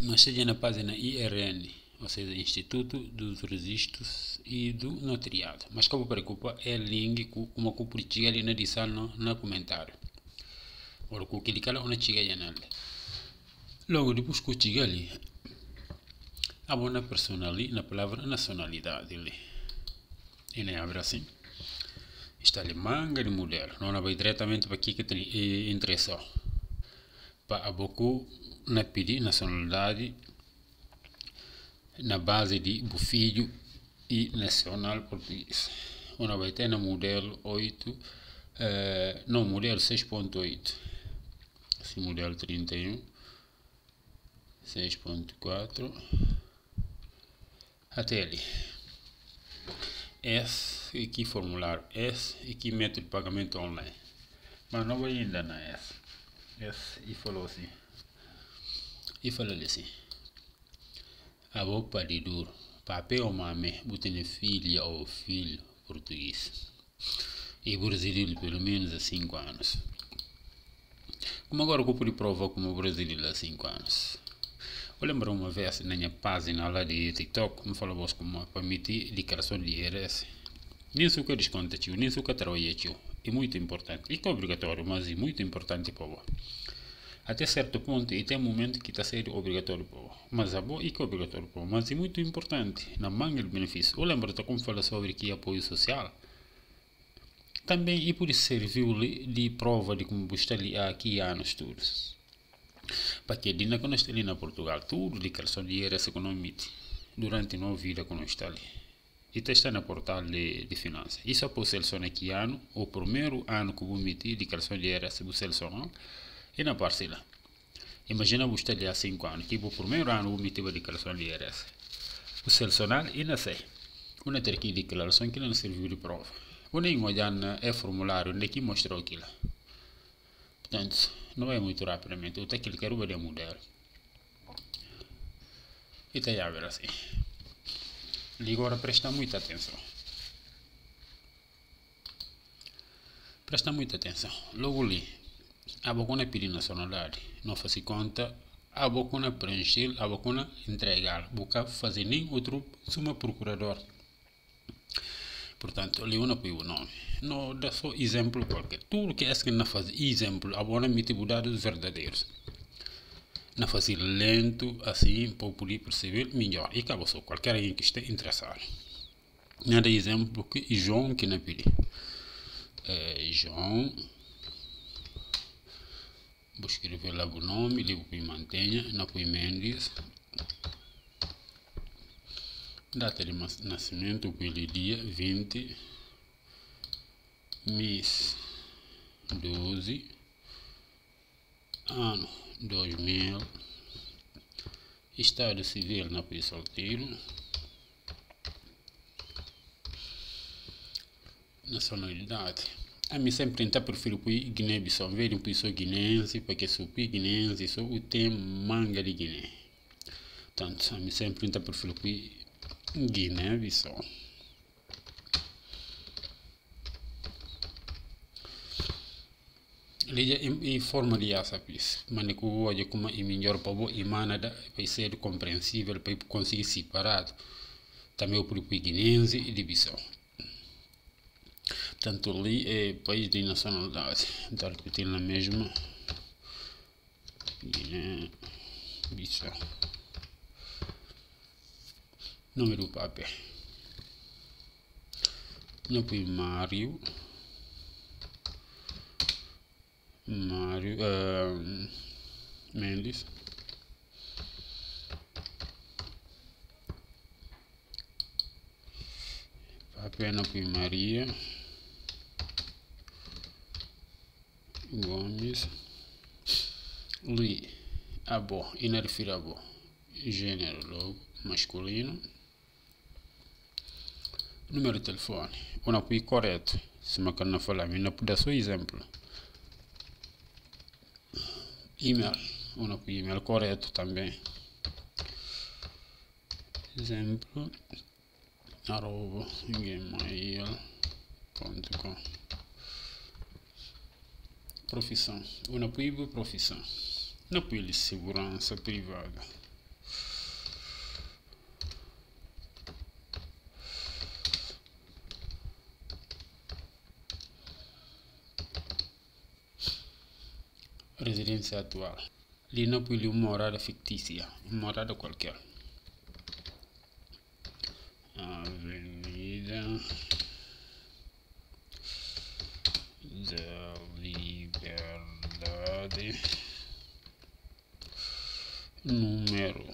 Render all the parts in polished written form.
Nós seja na página IRN, ou seja, Instituto dos Registros e do Notariado. Mas que eu preocupa é o link com uma coisa ali na edição no comentário. Ora, com aquele cara onde chega nele. Logo depois que eu chego ali, há uma pessoa ali na palavra nacionalidade ali. E nem abre assim. Está ali manga de modelo. Não vai diretamente para aqui que tem interesse. Para a boca na pedir nacionalidade na base de filho e nacional português. Uma vai ter no modelo 8, não, modelo 6.8. Esse modelo 31, 6.4, até ali. Esse aqui formulário, esse aqui método de pagamento online. Mas não vai ainda na esse. E falou assim. E falou assim. A roupa de duro. Papel mame, botando filha ou filho português. E brasileiro pelo menos há 5 anos. Como agora eu pude provar como brasileiro há 5 anos. Eu lembro uma vez na minha página lá de TikTok, me falou como permitir declaração de IRS. Nem sei o que desconta, tio, nem sei o que trabalha, tio. É muito importante. E que é obrigatório, mas é muito importante para você. Até certo ponto, e tem um momento que está sendo obrigatório para você. Mas é bom e que é obrigatório para você. Mas é muito importante, na manga de benefício. Eu lembro como fala sobre que apoio social. Também, e por isso serviu de prova de como você está ali há aqui anos todos. Porque quando nós estamos ali na Portugal, tudo declaração de IRS que não emite durante a nossa vida quando nós estamos ali. E está na portal de finanças. Isso é para selecionar aqui ano, o primeiro ano que eu emitir declaração de IRS, eu selecionar e na parcela. Imagina você ali há 5 anos, que o primeiro ano eu emiti a declaração de IRS. O selecionar e não sei. Eu não tenho aqui declaração que não serviu de prova. Eu nem olhando é formulário, onde aqui mostrou aquilo. Portanto, não é muito rapidamente. Eu tenho que clicar o modelo. E está a ver assim. E agora presta muita atenção. Presta muita atenção. Logo ali, a bocona pedir nacionalidade. Não faz conta. A bocona preencher, a bocona entregar. Boca fazer nem outro suma procurador. Portanto, ali eu não põe o nome. Não dá só exemplo qualquer. Tudo que é que não faz exemplo, a bona me tem dados verdadeiros. Não fazer lento, assim, para poder perceber melhor. E acabou só, qualquer um que esteja interessado. Nada exemplo que João que não pedi. João. Vou escrever lá o nome, ele vou mantenha, não põe Mendes. Data de nascimento, pelo dia 20, mês 12, ano 2000, estado civil na põe solteiro, nacionalidade. A mim sempre tenta prefiro pôr Guiné-Bissau, ver um pessoa guinense, porque se o guinense só o tem manga de Guiné. Portanto, a mim sempre tenta prefiro pôr Guiné-Bissau. E forma de essa pis, mas que hoje como é melhor para o imana vai ser compreensível para conseguir separado também o grupo guinense e de Bissau. Portanto, ali é país de nacionalidade. Está repetindo na mesma Guiné-Bissau. Número do papel. Não põe Mário Mendes. Papel não põe Maria Gomes. Lui Abo, e não refiro a Abo. Gênero logo masculino. Número de telefone. Eu não põe correto. Se me não falar, eu não pode dar só exemplo. E-mail. Eu não põe e-mail correto também. Exemplo. @gmail.com. Profissão. Eu não põe profissão. Não põe segurança privada. residência atual. Ali não põe uma morada fictícia, uma morada qualquer. Avenida da Liberdade, número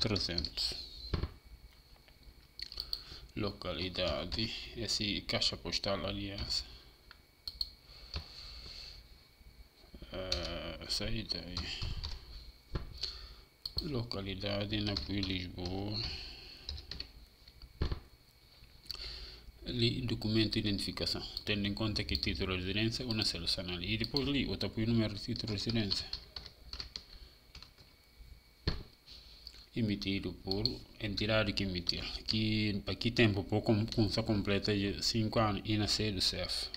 300. Localidade, esse caixa postal, aliás. Sai daí. Localidade na Lisboa. Ali, documento de identificação, tendo em conta que título de residência, uma seleção ali. E depois ali, outro apoio número de título de residência. Emitido por entidade que emitiu. Aqui tempo pouco com só completa de 5 anos e nascer do CEF.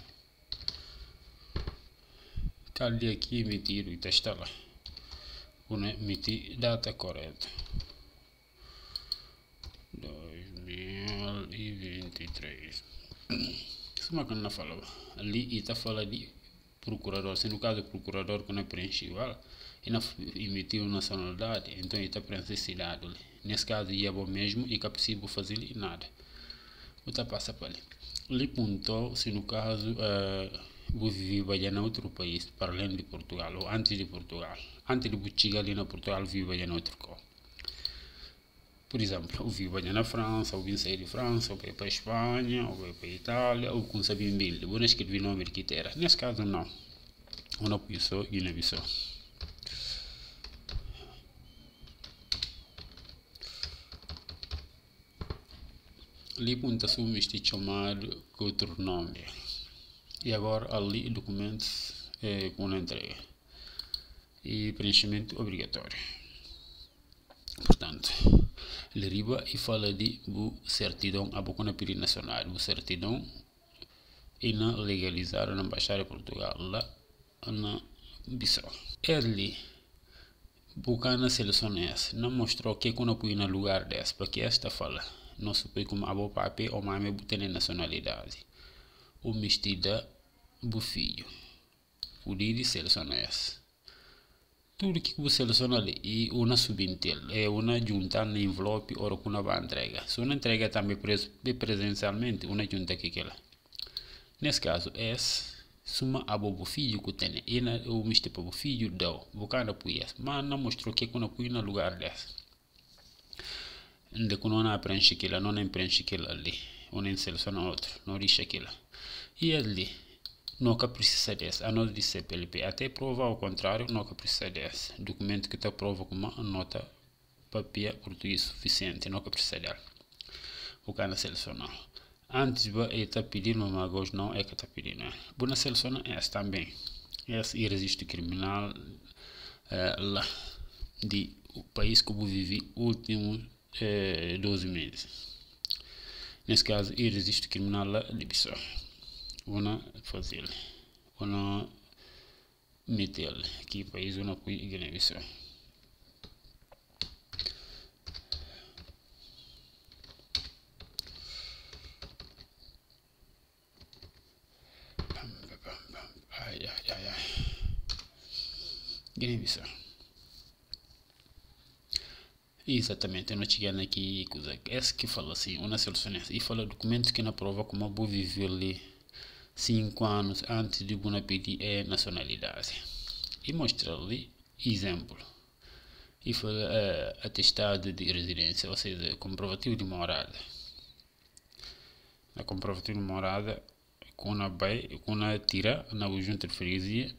Cada dia aqui emitido e está lá. Emitir data correta. 2023. Isso é que não falou. Ali está falando de procurador. Se no caso o procurador que não preencheu, e não emitiu nacionalidade, então ele está preenchendo cidade. Nesse caso, é bom mesmo e que é possível fazer nada. Outra passa para ali. Ele pontou se no caso vou viver em outro país, para além de Portugal, ou antes de Portugal. Antes de chegar ali na Portugal, vivo em outro lugar. Por exemplo, eu vivo na França, ou vim sair de França, ou vim para a Espanha, ou vim para a Itália, ou com sabia bem, vou escrever nome de quitera. Nesse caso, não. Eu não penso e não penso. Ali ponta-se este chamado com outro nome. E agora ali documentos com entrega. E preenchimento obrigatório. Portanto, ele riba e fala de certidão a boca na período nacional, certidão e na legalizar na embaixada de Portugal lá na Bissau. Ele boca na seleção essa, não mostrou que quando põe no lugar desse, porque esta fala, não se põe como a boa papel ou mãe tem nacionalidade. O mestida do filho, o de seleção essa. Tudo que você seleciona ali e uma subintel é uma junta na envelope ou que uma vai entrega. Se uma entrega também presencialmente, uma junta que ela. Nesse caso, suma a bobo filho que tem e o mister para o filho deu, bocana puias, mas não mostrou que quando põe no lugar desse. Onde quando não preenche aquilo, não preenche aquilo ali, ou nem seleciona outro, não deixa aquilo. E ali nunca precisa desse, a nota de CPLP, até provar ao contrário, nunca precisa desse. Documento que está prova com uma nota papel português suficiente, nunca precisa dela. O cara selecionar. Antes de estar pedindo, mas agora não é que está pedindo. Boa seleciona essa também. Esse é registro criminal lá de o país que eu vivi últimos 12 meses. Nesse caso, é registro criminal lá de Bissau. Una fazer, una meter aqui país uma coi Guiné-Bissau. Guiné-Bissau. Exatamente, eu não cheguei aqui coisa. Esse que fala assim, uma solução e fala documentos que não prova como eu vou viver ali 5 anos antes de uma pedir nacionalidade. E mostra ali exemplo. E fala atestado de residência, ou seja, comprovativo de morada. A comprovativo de morada, quando tira na junta de freguesia,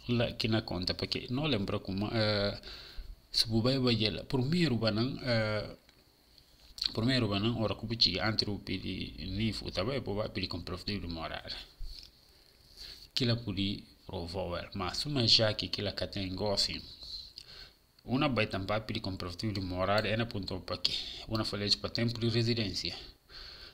lá que na conta, porque não lembra como se o vai ela primeiro banang ora que puti antro pedi nifu tabai po vai pedi comprovativo de morada que la pudi provar mas uma já que la categoria uma vai tampar pedi comprovativo de morada é na ponto para que uma folha para tempo de residência.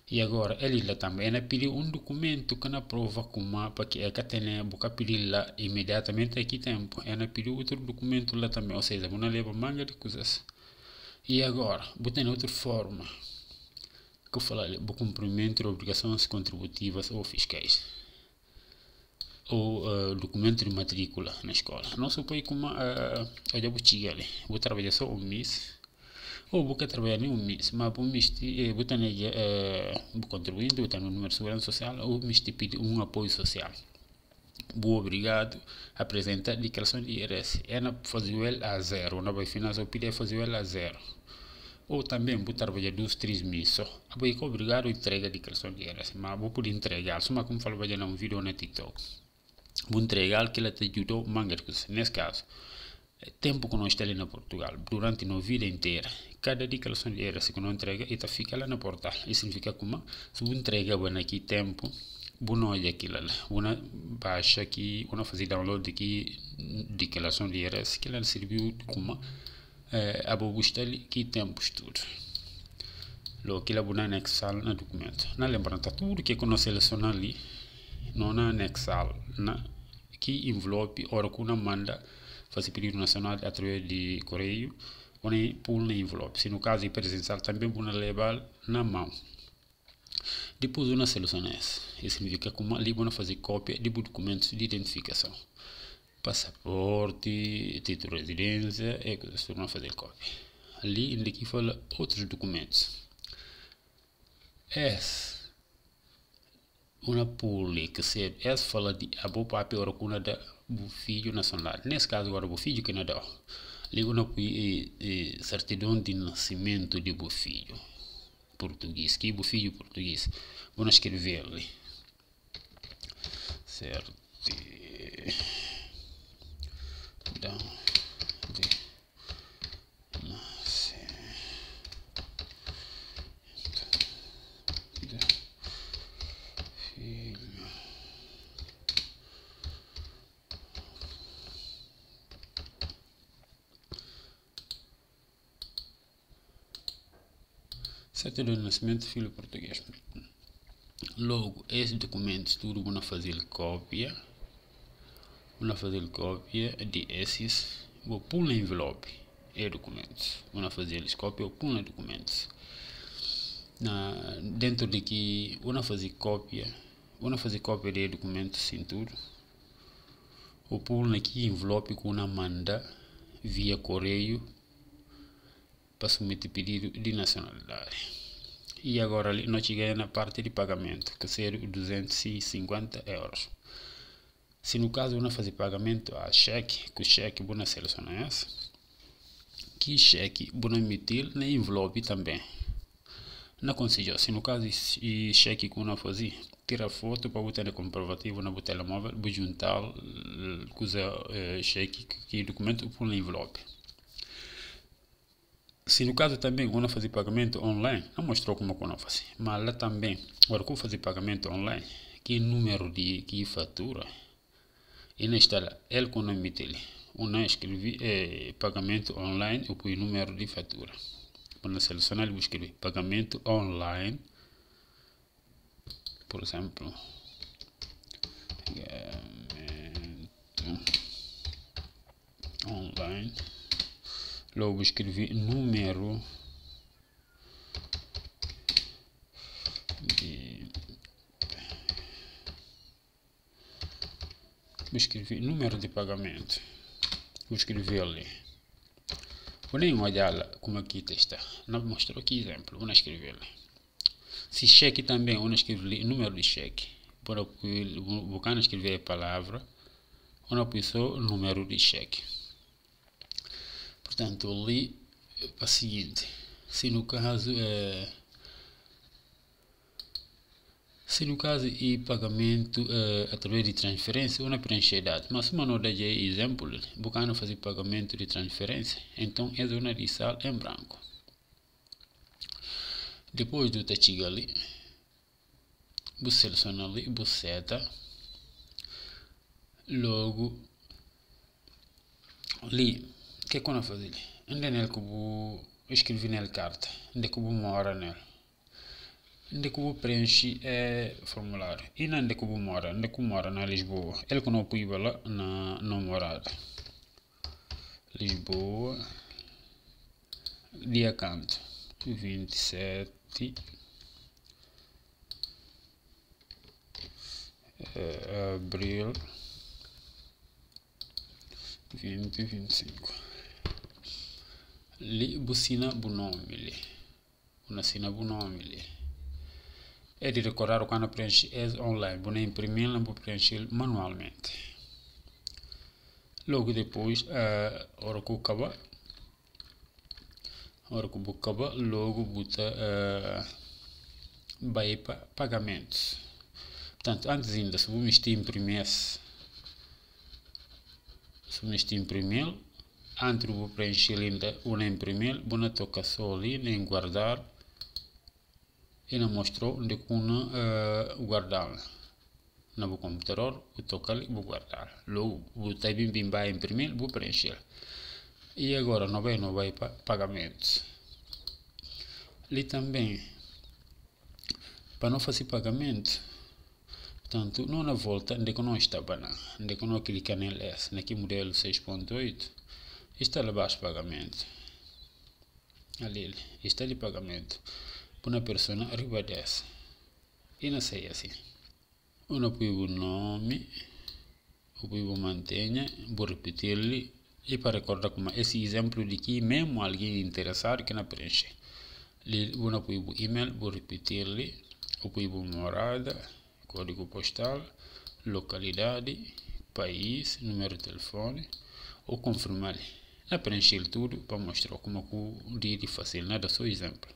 E agora ele lá também pediu documento que na prova como para que a tem boca pedir lá imediatamente aqui tempo. Ela pediu outro documento lá também, ou seja, não leva manga de coisas. E agora, botar outra forma que eu falei, o cumprimento de obrigações contributivas ou fiscais. ou documento de matrícula na escola. Não supõe como eu já vou chegar ali, vou trabalhar só um mês, ou vou trabalhar nem um mês, mas vou contribuindo, vou ter no número de segurança social, ou me pedir um apoio social. Vou obrigado a apresentar declaração de IRS. É na fazer a zero, na vai final só pedir fazer a zero. Ou também vou trabalhar 2-3 meses só. Vou obrigado a entregar a declaração de IRS, mas vou poder entregar, só como falo vai um vídeo na TikTok. Vou entregar que ela te ajudou manga. Nesse caso, tempo que nós estamos ali na Portugal, durante a nossa vida inteira, cada declaração de IRS que não entrega, ela fica lá no portal. Isso significa como se você entrega aqui tempo, você olha aquilo lá, você baixa aqui, você faz download aqui, declaração de IRS, que ela serviu como a bobusta ali, que tempo estudo. Logo que ela vai anexar no documento. Não lembra, tudo que nós selecionamos ali, não anexar, que envelope, ora que não manda fazer pedido nacional através de correio, onde pula na envelope. Se no caso é presencial, também pode levar na mão. Depois uma seleção essa. Isso significa que ali vão fazer cópia de documentos de identificação. Passaporte, título de residência, é que vocês vão fazer cópia. Ali, ainda que fala outros documentos. Essa uma pule que serve, essa fala de a boa papel ora kuna da o filho nacional. Nesse caso agora o filho que não dá. Ligo na certidão de nascimento de o filho português, que o filho português. Vou escrever ali. Certidão de certidão de nascimento, filho português. Logo, esses documentos tudo vão fazer cópia. Vão fazer cópia de esses. Vou pôr no envelope e documentos. Vão fazer cópia ou pôr no documentos. Dentro de que vão fazer cópia de documentos sem tudo. Ou pôr aqui envelope que vão manda via correio para submeter pedido de nacionalidade. E agora nós chegamos na parte de pagamento, que seria 250 euros. Se no caso não fazer pagamento a cheque, que o cheque vou selecionar essa, que cheque vou emitir na envelope também. Não consigo, se no caso e cheque que não fazer, tira foto para botar no comprovativo no telemóvel, vou juntar com o cheque que documento por na envelope. Se no caso também quando fazer pagamento online, não mostrou como eu faço, mas lá também, agora que eu fazer pagamento online, que número de que fatura, e não está lá, ele quando emite ele, eu não escrevi pagamento online, eu pus número de fatura. Quando selecionar, eu vou escrever pagamento online, por exemplo, online. Logo escrevi número de pagamento. Vou escrever ali. Vou nem olhar como aqui está. Não mostrou aqui exemplo. Vou escrever ali. Se cheque também, vou escrever número de cheque. Vou escrever a palavra. Vou pôr só o número de cheque. Portanto, ali é o seguinte, se no caso e pagamento através de transferência, eu não preencher dados, mas se não dá exemplo, vou fazer pagamento de transferência, então é zona de sal em branco. Depois do chegar ali, vou selecionar ali, vou seta, logo ali. O que é que eu vou fazer? Onde é que eu vou escrever na carta? Onde é que eu vou morar nela? Onde é que eu vou preencher formulário? E onde é que eu vou morar? Onde é que eu moro? Na Lisboa. Ele que não pôs lá na morada. Lisboa. Dia canto. 27. abril 2025. Li busina bunomili. Bunasina bunomili. É de recordar quando preenche é online. Buna imprimir, não vou preencher manualmente. Logo depois, hora que acaba, logo bota vai para pagamentos. Portanto, antes ainda, se vou imprimir, antes vou preencher ainda o imprimir, vou tocar só ali em guardar e não mostrou onde eu guardar. No meu computador, vou tocar ali, vou guardar. Logo, vou estar bem para imprimir, vou preencher. E agora não vai para pagamentos. Ali também, para não fazer pagamento, portanto, não na volta, onde não estava, onde não clicar nele S, aqui modelo 6.8, está lá abaixo pagamento. Ali, está ali pagamento. Para uma pessoa, arriba dessa. E não sei assim. Eu não põe o nome, eu põe o mantenha, vou repetir-lhe. E para recordar como esse exemplo de que mesmo alguém interessado que não preenche. Eu não põe o e-mail, vou repetir-lhe. Eu põe o morada, código postal, localidade, país, número de telefone. Ou confirmar-lhe. Não preencher tudo para mostrar como eu diria fácil, nada só exemplo.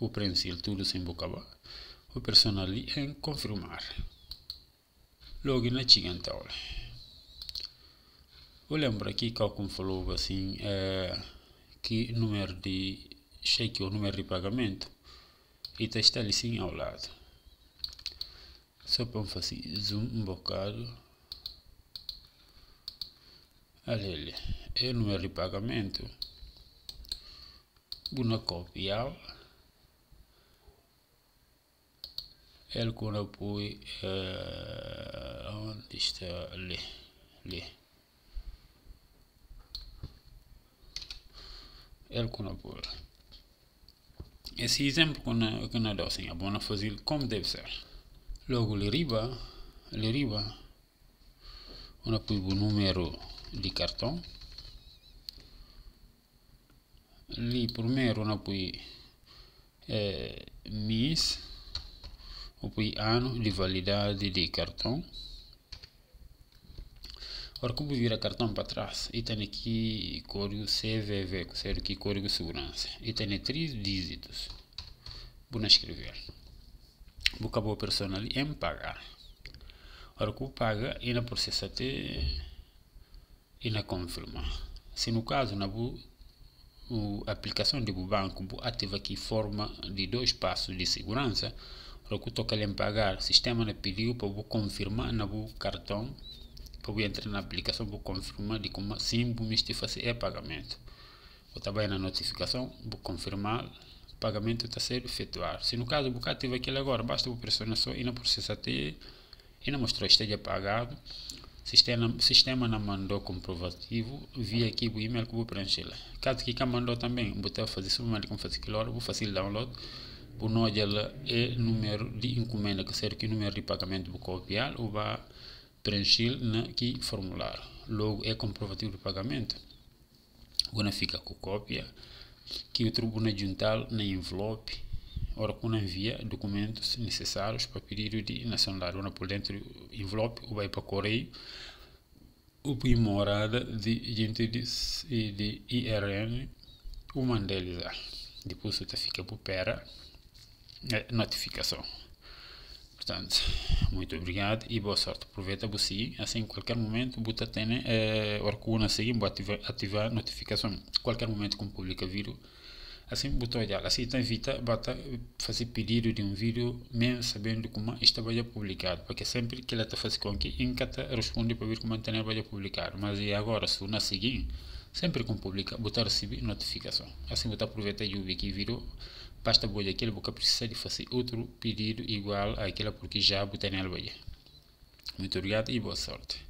O preencher tudo sem bocabar. O personal ali em confirmar. Logo na seguinte aula. Eu lembro aqui que eu falou assim que número de cheque ou número de pagamento e está ali sim ao lado. Só para fazer zoom um bocado. Ali é o número de pagamento. Vou copiar. Ele quando eu põe onde está ali. Ele quando eu põe. Esse exemplo que eu dou assim, é bom fazer como deve ser. Logo ali riba, eu põe o número de cartão. Ali primeiro eu põe mês. Eu põe ano de validade de cartão. Agora como vira cartão para trás, e tem aqui código CVV, que serve aqui código de segurança. E tem 3 dígitos. Vou escrever. Vou acabar a pessoa ali em pagar. Agora que eu paga, e na processa até e na confirma. Se no caso na a aplicação do banco ativa aqui forma de 2 passos de segurança. Para que eu toque em pagar, o sistema me pediu para eu confirmar no cartão, para eu entrar na aplicação, vou confirmar de como assim vou fazer pagamento. Eu também na notificação, vou confirmar, o pagamento está sendo efetuado. Se no caso o bocado ativo aquilo agora, basta eu pressionar só e não processa até e não mostrou que esteja pagado. O sistema não mandou comprovativo, vi aqui o e-mail que vou preencher. Caso que mandou também, vou fazer submarido como fazer aquilo, vou fazer o download. O nome é número de encomenda, que serve que número de pagamento vou copiar ou vai preencher aqui formulário. Logo é comprovativo de pagamento. Agora fica com cópia, que eu vou juntar na envelope. Ora, quando envia documentos necessários para pedido de nacionalidade, por dentro do envelope, ou vai para correio, ou para morada de gente de IRN, o mandar. Depois você fica por pera. Notificação. Portanto, muito obrigado e boa sorte. Aproveita você, assim em qualquer momento você tem a seguir, ativar a notificação. Qualquer momento que publica vídeo, assim botou ideal. Assim evita fazer pedido de um vídeo mesmo sabendo como está vai publicado, porque sempre que ela está fazendo com que encata responde para ver como está vai publicar. Mas e agora se na seguir sempre que publica, botar receber notificação. Assim você aproveita e ouvir que vídeo. Basta boa aquele porque precisa de fazer outro pedido igual àquela porque já botei nela. Muito obrigado e boa sorte.